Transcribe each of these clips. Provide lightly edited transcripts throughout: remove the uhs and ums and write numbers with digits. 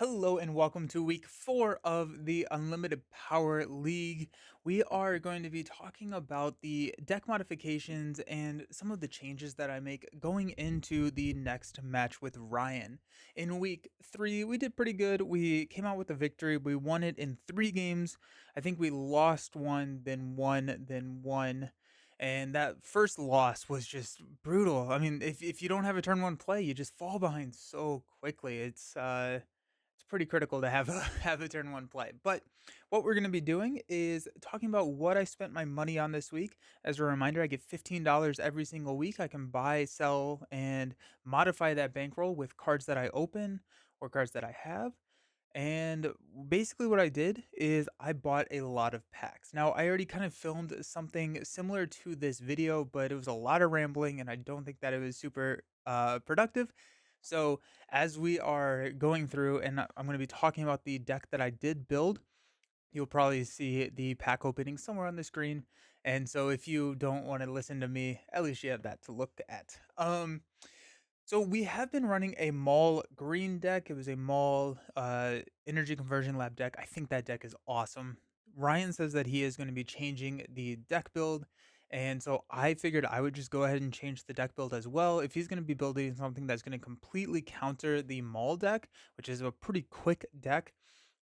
Hello and welcome to week 4 of the Unlimited Power League. We are going to be talking about the deck modifications and some of the changes that I make going into the next match with Ryan. In week 3, we did pretty good. We came out with a victory. We won it in 3 games. I think we lost one, then won, then won. And that first loss was just brutal. I mean, if you don't have a turn 1 play, you just fall behind so quickly. It's pretty critical to have a have a turn 1 play. But what we're gonna be doing is talking about what I spent my money on this week. As a reminder, I get $15 every single week. I can buy, sell, and modify that bankroll with cards that I open or cards that I have. And basically what I did is I bought a lot of packs. Now, I already kind of filmed something similar to this video, but it was a lot of rambling and I don't think that it was super productive. So, as we are going through and I'm going to be talking about the deck that I did build, you'll probably see the pack opening somewhere on the screen. And so if you don't want to listen to me, at least you have that to look at. So we have been running a mall green deck. It was a mall energy conversion lab deck. I think that deck is awesome. Ryan says that he is going to be changing the deck build. And so I figured I would just go ahead and change the deck build as well. If he's going to be building something that's going to completely counter the mall deck, which is a pretty quick deck,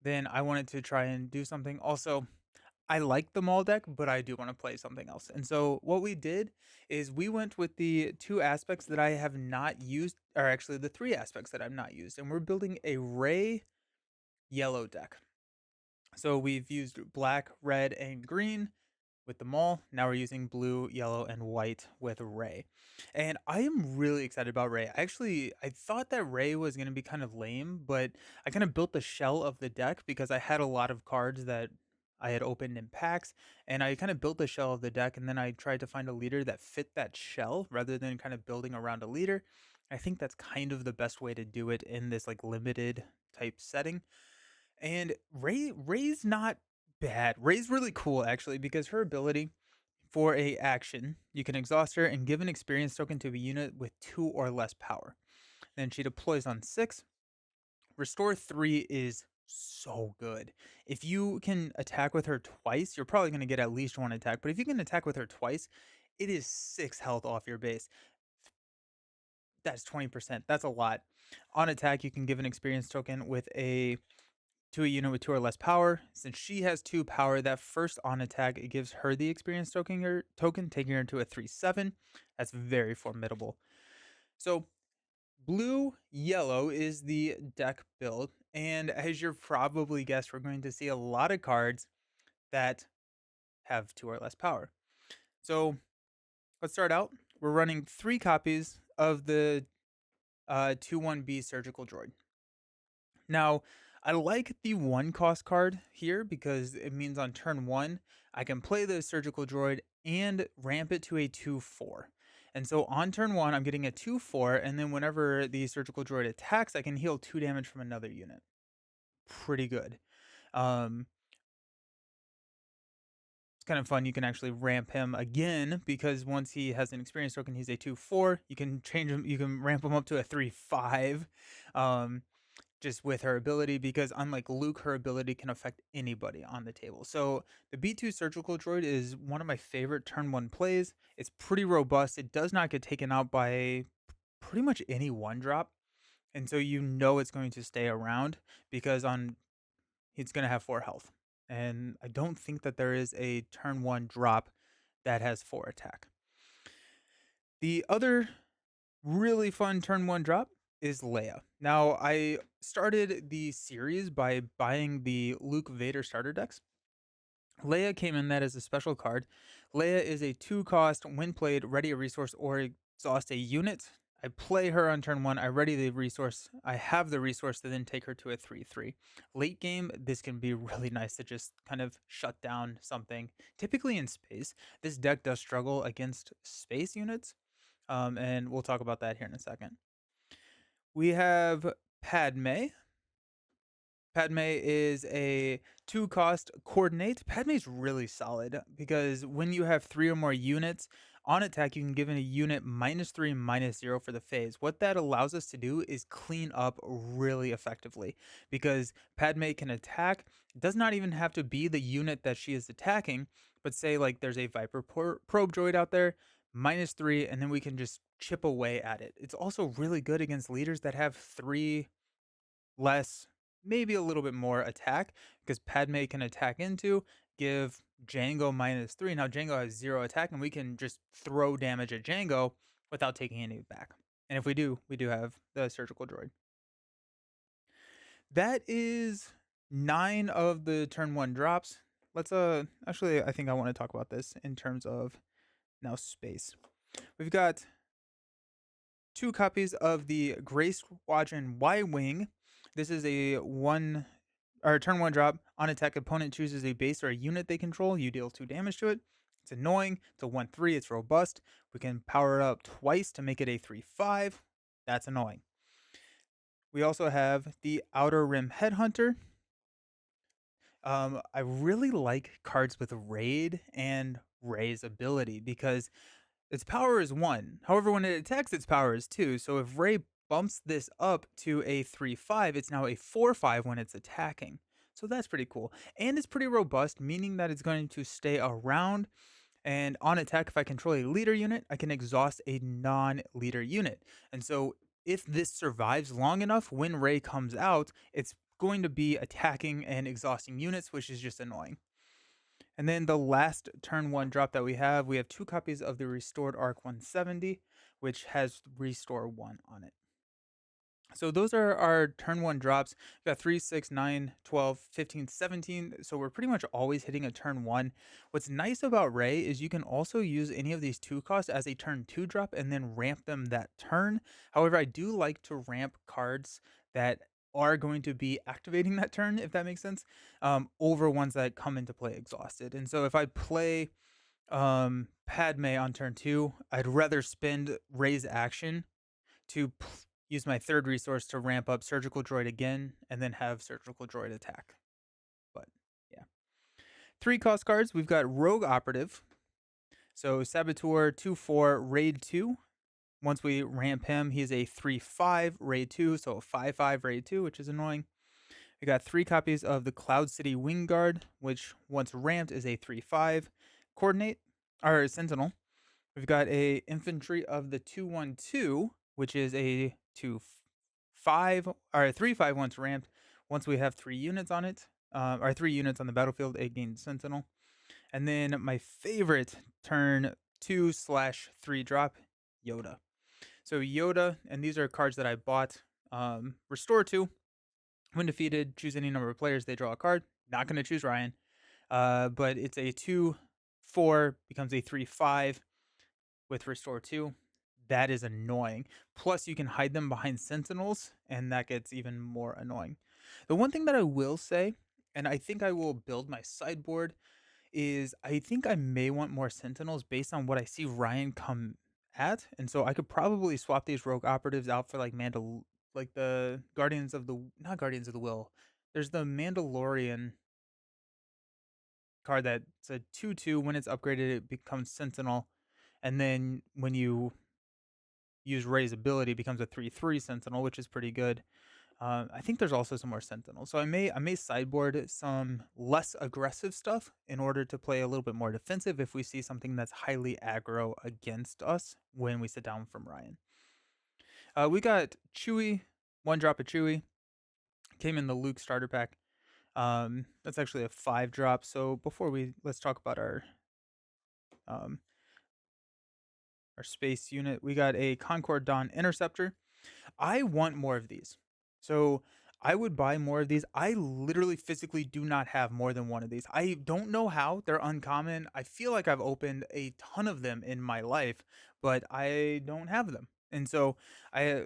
then I wanted to try and do something. Also, I like the mall deck, but I do want to play something else. And so what we did is we went with the two aspects that I have not used, or actually the three aspects that I've not used, and we're building a Ray yellow deck. So we've used black, red, and green with the mall. Now we're using blue, yellow, and white with Ray. And I am really excited about Ray. I thought that Ray was going to be kind of lame, but I kind of built the shell of the deck because I had a lot of cards that I had opened in packs, and I kind of built the shell of the deck, and then I tried to find a leader that fit that shell rather than kind of building around a leader. I think that's kind of the best way to do it in this like limited type setting. And Ray's not bad. Ray's really cool actually because her ability for a action, you can exhaust her and give an experience token to a unit with 2 or less power. Then she deploys on 6. Restore 3 is so good. If you can attack with her twice, you're probably going to get at least one attack, but if you can attack with her twice, it is 6 health off your base. That's 20%. That's a lot. On attack, you can give an experience token with a to a unit with 2 or less power. Since she has 2 power, that first on attack, it gives her the experience token, taking her to a 3/7. That's very formidable. So blue yellow is the deck build, and as you're probably guessed, we're going to see a lot of cards that have 2 or less power. So let's start out. We're running 3 copies of the 2/1B surgical droid. Now, I like the 1 cost card here because it means on turn 1, I can play the surgical droid and ramp it to a 2/4. And so on turn 1, I'm getting a 2/4, and then whenever the surgical droid attacks, I can heal 2 damage from another unit. Pretty good. Um, it's kind of fun. You can actually ramp him again because once he has an experience token, he's a 2/4. You can change him, you can ramp him up to a 3/5. Um, just with her ability because unlike Luke, her ability can affect anybody on the table. So the B2 surgical droid is one of my favorite turn 1 plays. It's pretty robust. It does not get taken out by pretty much any one drop. And so you know it's going to stay around because on it's going to have 4 health. And I don't think that there is a turn 1 drop that has 4 attack. The other really fun turn 1 drop is Leia. Now, I started the series by buying the Luke Vader starter decks. Leia came in that as a special card. Leia is a 2 cost, when played, ready a resource or exhaust a unit. I play her on turn 1. I ready the resource. I have the resource to then take her to a 3/3. Late game, this can be really nice to just kind of shut down something. Typically in space, this deck does struggle against space units. And we'll talk about that here in a second. We have Padme. Padme is a 2 cost coordinate. Padme's really solid because when you have 3 or more units On attack, you can give a unit -3, -0 for the phase. What that allows us to do is clean up really effectively because Padme can attack. It does not even have to be the unit that she is attacking, but say like there's a Viper probe droid out there, -3, and then we can just chip away at it. It's also really good against leaders that have 3 less, maybe a little bit more attack because Padme can attack into, give Django -3. Now Django has 0 attack, and we can just throw damage at Django without taking any back. And if we do, we do have the surgical droid. That is 9 of the turn 1 drops. Let's actually I think I want to talk about this in terms of now space. We've got 2 copies of the Gray Squadron Y Wing. This is a turn 1 drop. On attack, opponent chooses a base or a unit they control. You deal 2 damage to it. It's annoying. It's a 1/3. It's robust. We can power it up twice to make it a 3/5. That's annoying. We also have the Outer Rim Headhunter. I really like cards with Raid and Ray's ability because its power is 1. However, when it attacks, its power is 2. So if Ray bumps this up to a 3/5, it's now a 4/5 when it's attacking. So that's pretty cool. And it's pretty robust, meaning that it's going to stay around. And on attack, if I control a leader unit, I can exhaust a non leader unit. And so if this survives long enough, when Ray comes out, it's going to be attacking and exhausting units, which is just annoying. And then the last turn 1 drop that we have 2 copies of the Restored Arc 170, which has Restore 1 on it. So those are our turn 1 drops. We got 3, 6, 9, 12, 15, 17. So we're pretty much always hitting a turn 1. What's nice about Ray is you can also use any of these 2 costs as a turn 2 drop and then ramp them that turn. However, I do like to ramp cards that are going to be activating that turn, if that makes sense, over ones that come into play exhausted. And so if I play Padme on turn 2, I'd rather spend Ray's action to use my third resource to ramp up Surgical Droid again and then have Surgical Droid attack. But yeah. 3 cost cards. We've got Rogue Operative. So Saboteur 2/4 Raid 2. Once we ramp him, he's a 3/5 Raid 2, so a 5/5 Raid 2, which is annoying. We got 3 copies of the Cloud City Wing Guard, which once ramped is a 3/5 Coordinate or Sentinel. We've got a Infantry of the 212, which is a 2/5 or 3/5 once ramped. Once we have 3 units on it, or 3 units on the battlefield, it gains Sentinel. And then my favorite turn 2/3 drop, Yoda. So Yoda, and these are cards that I bought. Restore 2. When defeated, choose any number of players. They draw a card. Not going to choose Ryan. But it's a 2/4, becomes a 3/5 with Restore 2. That is annoying. Plus, you can hide them behind Sentinels, and that gets even more annoying. The one thing that I will say, and I think I will build my sideboard, is I think I may want more Sentinels based on what I see Ryan come at. And so I could probably swap these Rogue Operatives out for like like the Guardians of the, not Guardians of the Will. There's the Mandalorian card that's a 2/2. When it's upgraded, it becomes Sentinel. And then when you use Ray's ability, it becomes a 3/3 Sentinel, which is pretty good. I think there's also some more Sentinels, so I may sideboard some less aggressive stuff in order to play a little bit more defensive if we see something that's highly aggro against us when we sit down from Ryan. We got Chewie, 1 drop of Chewie, came in the Luke starter pack. That's actually a 5 drop. So let's talk about um, our space unit. We got a Concord Dawn Interceptor. I want more of these. So I would buy more of these. I literally physically do not have more than one of these. I don't know how. They're uncommon. I feel like I've opened a ton of them in my life, but I don't have them. And so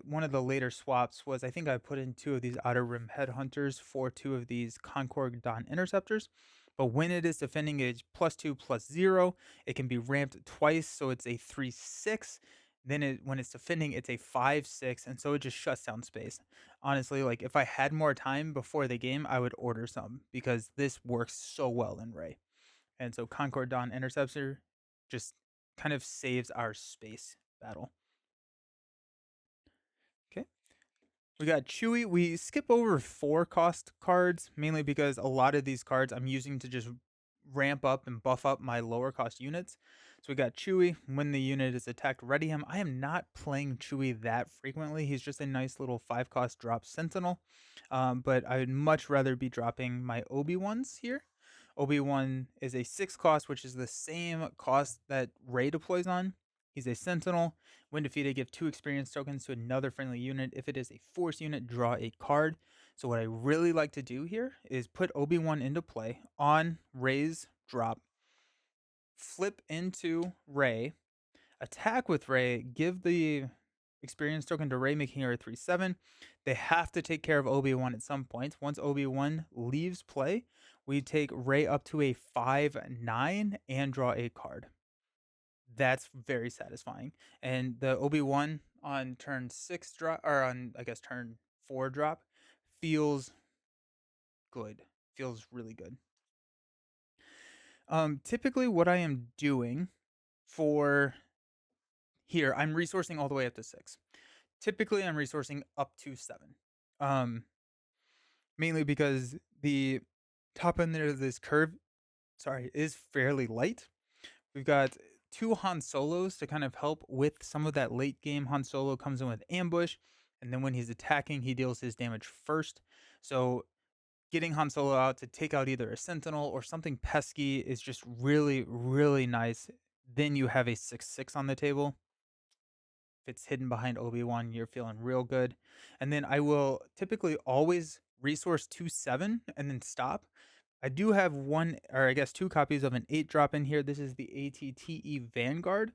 one of the later swaps was I think I put in 2 of these Outer Rim Headhunters for 2 of these Concord Dawn Interceptors. But when it is defending, it's +2/+0. It can be ramped twice, so it's a 3/6. Then when it's defending, it's a 5/6, and so it just shuts down space. Honestly, like if I had more time before the game, I would order some because this works so well in Ray. And so Concord Dawn Interceptor just kind of saves our space battle. Okay. We got Chewy. We skip over 4 cost cards, mainly because a lot of these cards I'm using to just ramp up and buff up my lower cost units. So we got Chewy. When the unit is attacked, ready him. I am not playing Chewy that frequently. He's just a nice little 5 cost drop sentinel. But I would much rather be dropping my Obi-Wans here. Obi-Wan is a 6 cost, which is the same cost that Ray deploys on. He's a sentinel. When defeated, give 2 experience tokens to another friendly unit. If it is a force unit, draw a card. So what I really like to do here is put Obi-Wan into play on Ray's drop, flip into Ray, attack with Ray, give the experience token to Ray, making her a 3/7. They have to take care of Obi-Wan at some point. Once Obi-Wan leaves play, we take Ray up to a 5/9 and draw a card. That's very satisfying. And the Obi-Wan on turn 6 drop, or on, I guess, turn 4 drop, feels good. Feels really good. Typically what I am doing for here, I'm resourcing all the way up to 6. Typically I'm resourcing up to 7. Um, Mainly because the top end of this curve, sorry, is fairly light. We've got 2 Han Solos to kind of help with some of that late game. Han Solo comes in with ambush, and then when he's attacking, he deals his damage first. So getting Han Solo out to take out either a Sentinel or something pesky is just really, really nice. Then you have a 6/6 on the table. If it's hidden behind Obi-Wan, you're feeling real good. And then I will typically always resource to 7 and then stop. I do have one, or I guess 2 copies of an 8 drop in here. This is the ATTE Vanguard.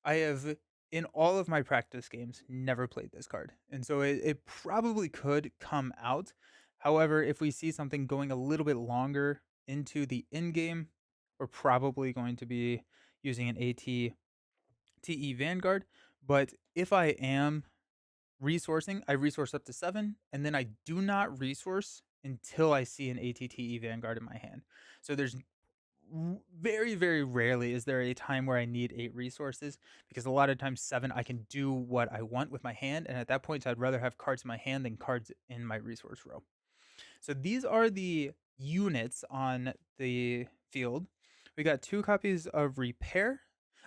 I have, in all of my practice games, never played this card. And so it probably could come out. However, if we see something going a little bit longer into the end game, we're probably going to be using an ATTE Vanguard. But if I am resourcing, I resource up to 7, and then I do not resource until I see an ATTE Vanguard in my hand. So there's very, very rarely is there a time where I need 8 resources, because a lot of times 7 I can do what I want with my hand, and at that point I'd rather have cards in my hand than cards in my resource row. So these are the units on the field. We got 2 copies of Repair.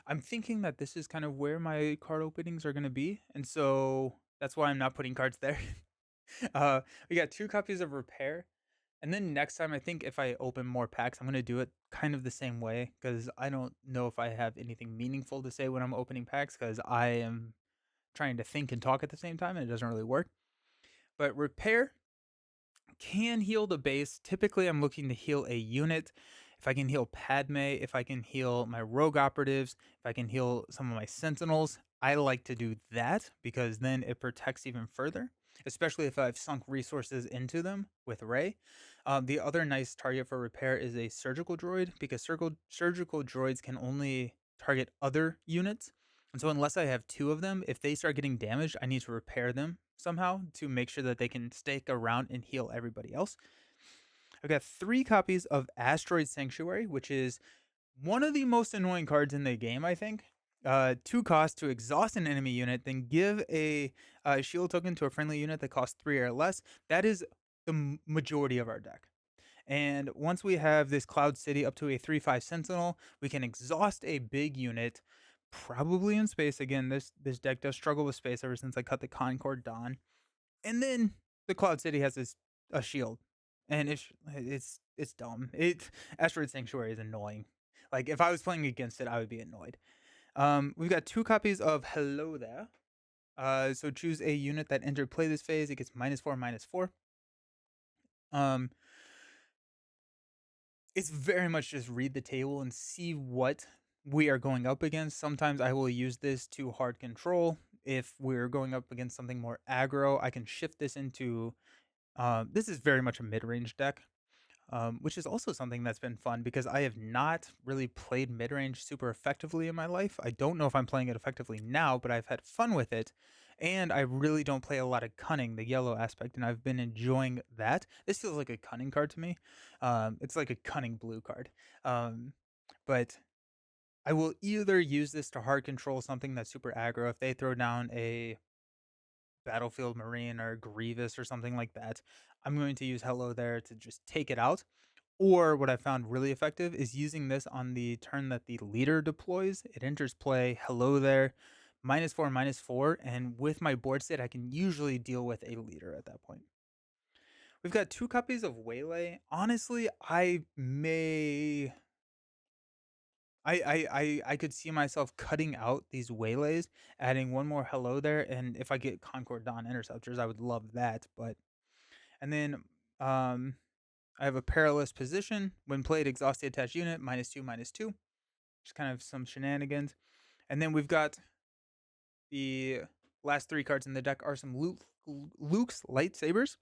I'm thinking that this is kind of where my card openings are going to be, and so that's why I'm not putting cards there. uh, we got 2 copies of Repair, and then next time I think if I open more packs, I'm going to do it kind of the same way, because I don't know if I have anything meaningful to say when I'm opening packs, because I am trying to think and talk at the same time, and it doesn't really work. But Repair can heal the base. Typically, I'm looking to heal a unit. If I can heal Padme, if I can heal my rogue operatives, if I can heal some of my sentinels, I like to do that because then it protects even further, especially if I've sunk resources into them with Ray. The other nice target for Repair is a surgical droid, because surgical droids can only target other units. And so unless I have 2 of them, if they start getting damaged, I need to repair them somehow to make sure that they can stick around and heal everybody else. I've got 3 copies of Asteroid Sanctuary, which is one of the most annoying cards in the game, I think. 2 costs to exhaust an enemy unit, then give a shield token to a friendly unit that costs 3 or less. That is the majority of our deck. And once we have this Cloud City up to a 3/5 Sentinel, we can exhaust a big unit, probably in space. Again, this deck does struggle with space ever since I cut the Concord Dawn. And then the Cloud City has a shield, and it's dumb. Asteroid Sanctuary is annoying. Like if I was playing against it, I would be annoyed. We've got 2 copies of Hello There. So choose a unit that entered play this phase. It gets -4/-4. Um, it's very much just read the table and see what we are going up against. Sometimes I will use this to hard control. If we're going up against something more aggro, I can shift this into. This is very much a mid range deck, which is also something that's been fun because I have not really played mid range super effectively in my life. I don't know if I'm playing it effectively now, but I've had fun with it. And I really don't play a lot of cunning, the yellow aspect, and I've been enjoying that. This feels like a cunning card to me. It's like a cunning blue card. Um, but I will either use this to hard control something that's super aggro. If they throw down a Battlefield Marine or Grievous or something like that, I'm going to use Hello there to just take it out. Or what I found really effective is using this on the turn that the leader deploys. It enters play, Hello there, -4/-4, and with my board state, I can usually deal with a leader at that point. We've got 2 copies of Waylay. Honestly, I could see myself cutting out these Waylays, adding 1 more Hello there, and if I get Concord Dawn Interceptors, I would love that, but and then, um, I have a Perilous Position. When played, exhaust the attached unit, -2/-2. Just kind of some shenanigans. And then we've got the last 3 cards in the deck are some Luke's lightsabers.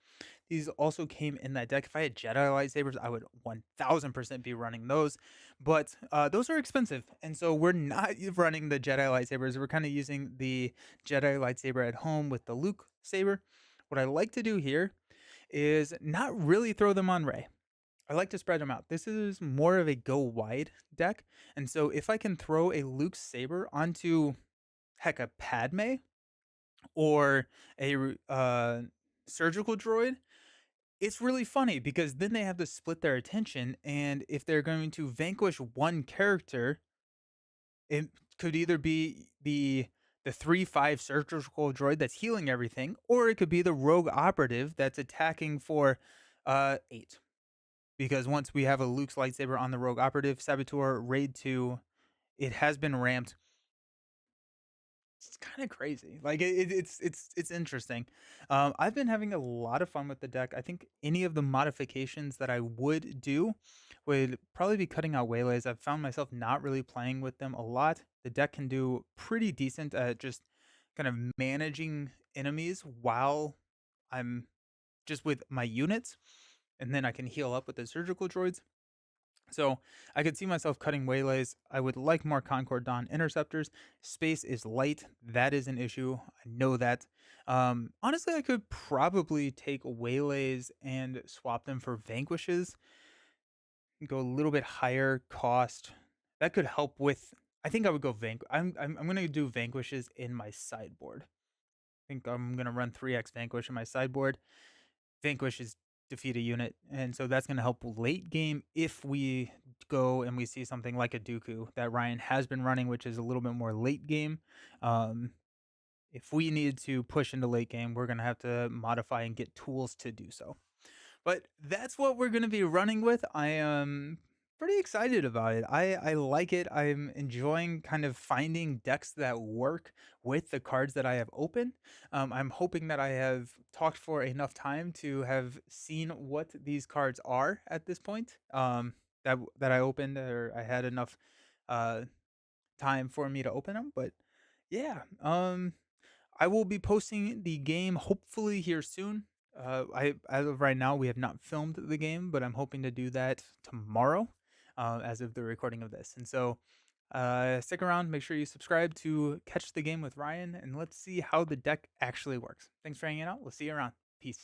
These also came in that deck. If I had Jedi lightsabers, I would 1000% be running those. But those are expensive. And so we're not running the Jedi lightsabers. We're kind of using the Jedi lightsaber at home with the Luke saber. What I like to do here is not really throw them on Rey. I like to spread them out. This is more of a go wide deck. And so if I can throw a Luke saber onto, heck, a Padme or a surgical droid, it's really funny because then they have to split their attention. And if they're going to vanquish one character, it could either be the 3/5 surgical droid that's healing everything, or it could be the rogue operative that's attacking for 8. Because once we have a Luke's lightsaber on the rogue operative, Saboteur Raid 2, it has been ramped. It's kind of crazy. Like it's interesting. I've been having a lot of fun with the deck. I think any of the modifications that I would do would probably be cutting out Waylays. I've found myself not really playing with them a lot. The deck can do pretty decent at just kind of managing enemies while I'm just with my units, and then I can heal up with the surgical droids. So I could see myself cutting Waylays. I would like more Concord Dawn interceptors. Space is light. That is an issue. I know that. Honestly, I could probably take Waylays and swap them for Vanquishes, go a little bit higher cost. That could help with. I think I would go I'm gonna do Vanquishes in my sideboard. I think I'm gonna run 3x Vanquish in my sideboard. Vanquish is defeat a unit, and so that's going to help late game if we go and we see something like a Dooku that Ryan has been running, which is a little bit more late game. Um, if we need to push into late game, we're going to have to modify and get tools to do so. But that's what we're going to be running with. I am pretty excited about it. I like it. I'm enjoying kind of finding decks that work with the cards that I have open. I'm hoping that I have talked for enough time to have seen what these cards are at this point. That I opened or I had enough uh, time for me to open them. But yeah, I will be posting the game hopefully here soon. I as of right now we have not filmed the game, but I'm hoping to do that tomorrow, as of the recording of this. And so, stick around. Make sure you subscribe to catch the game with Ryan, and let's see how the deck actually works. Thanks for hanging out. We'll see you around.